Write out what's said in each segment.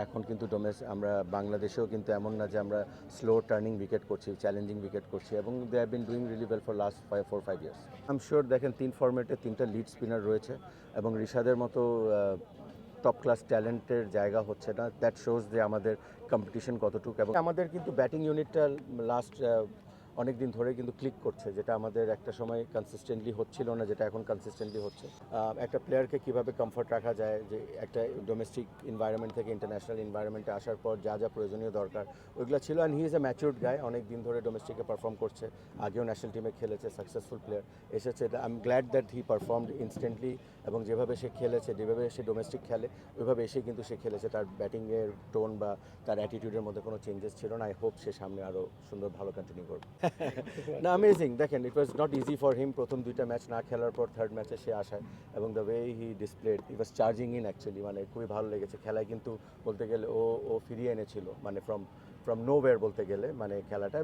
এখন কিন্তু আমরা বাংলাদেশেও কিন্তু এমন না যে আমরা স্লো টার্নিং উইকেট করছি, চ্যালেঞ্জিং উইকেট করছি এবং they have been doing really well for last 4-5 years. I am sure দেখেন 3 ফরম্যাটে 3টা লিড স্পিনার রয়েছে এবং ঋষাদের মতো টপ ক্লাস ট্যালেন্টের জায়গা হচ্ছে না। দ্যাট শোজ যে আমাদের কম্পিটিশন কতটুকু এবং আমাদের কিন্তু ব্যাটিং ইউনিটটা লাস্ট অনেক দিন ধরে কিন্তু ক্লিক করছে, যেটা আমাদের একটা সময় কনসিস্টেন্টলি হচ্ছিল না, যেটা এখন কনসিস্টেন্টলি হচ্ছে। একটা প্লেয়ারকে কিভাবে কমফর্ট রাখা যায়, যে একটা ডোমেস্টিক এনভায়রনমেন্ট থেকে ইন্টারন্যাশনাল এনভায়রনমেন্টে আসার পর যা যা প্রয়োজনীয় দরকার ওইগুলো ছিল। And he is a matured guy, অনেক দিন ধরে ডোমেস্টিকে পারফর্ম করছে, আগেও ন্যাশনাল টিমে খেলেছে, সাকসেসফুল প্লেয়ার এসেছে। I am glad that he performed instantly এবং যেভাবে সে খেলেছে, যেভাবে সে ডোমেস্টিক খেলে ওইভাবে এসে কিন্তু সে খেলেছে। তার ব্যাটিংয়ের টোন বা তার অ্যাটিটিউডের মধ্যে কোনো চেঞ্জেস ছিল না। আই হোপ সে সামনে আরও সুন্দর ভালো কন্টিনিউ করবে। না, অ্যামেজিং। দেখেন, it was not easy for him প্রথম 2টা ম্যাচ না খেলার পর থার্ড ম্যাচে সে আসায় এবং the way he displayed, he was charging in actually, মানে খুবই ভালো লেগেছে খেলায়। কিন্তু বলতে গেলে ও ফিরিয়ে এনেছিল, মানে ফ্রম নোওয়্যার বলতে গেলে, মানে খেলাটা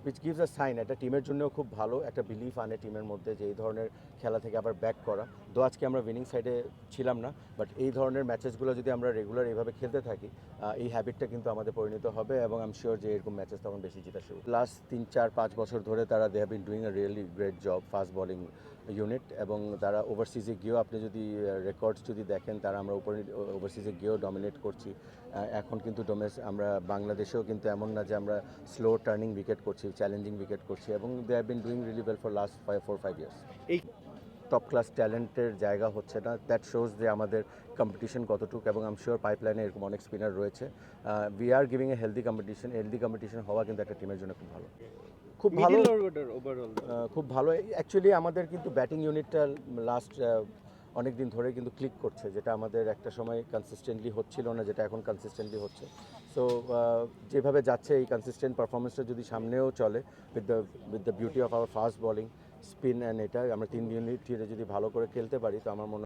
উইচ গিভস আ সাইন। একটা টিমের জন্যও খুব ভালো, একটা বিলিফ আনে টিমের মধ্যে যে এই ধরনের খেলা থেকে আবার ব্যাক করা। তো আজকে আমরা উইনিং সাইডে ছিলাম না, বাট এই ধরনের ম্যাচেসগুলো যদি আমরা রেগুলার এইভাবে খেলতে থাকি, এই হ্যাবিটটা কিন্তু আমাদের পরিণত হবে এবং আই এম শিওর যে এরকম ম্যাচেস তখন বেশি জিতা শুরু। লাস্ট 3-4-5 বছর ধরে তারা they have been doing a really great job, fast bowling unit. এবং তারা ওভারসিজে গিয়েও, আপনি যদি রেকর্ডস যদি দেখেন, তারা আমরা ওভারসিজে গিয়েও ডমিনেট করছি। এখন কিন্তু আমরা বাংলাদেশেও কিন্তু এমন না যে আমরা স্লো টার্নিং উইকেট করছি, চ্যালেঞ্জিং উইকেট করছি এবং they have been doing really well for last 4-5 years. এই টপ ক্লাস ট্যালেন্টের জায়গা হচ্ছে না। দ্যাট শোজ যে আমাদের কম্পিটিশন কতটুকু এবং আই এম শিওর পাইপলাইনে এরকম অনেক স্পিনার রয়েছে। We are giving a healthy competition হওয়া কিন্তু একটা টিমের জন্য খুব ভালো। খুব ভালো, মিডল অর্ডার ওভারঅল খুব ভালো। অ্যাকচুয়ালি আমাদের কিন্তু ব্যাটিং ইউনিটটা লাস্ট অনেক দিন ধরে কিন্তু ক্লিক করছে, যেটা আমাদের একটা সময় কনসিস্টেন্টলি হচ্ছিল না, যেটা এখন কনসিস্টেন্টলি হচ্ছে। সো যেভাবে যাচ্ছে এই কনসিস্টেন্ট পারফরমেন্সটা যদি সামনেও চলে with the beauty of our fast bowling, spin and এটা আমরা 3 ইউনিট যদি ভালো করে খেলতে পারি, তো আমার মনে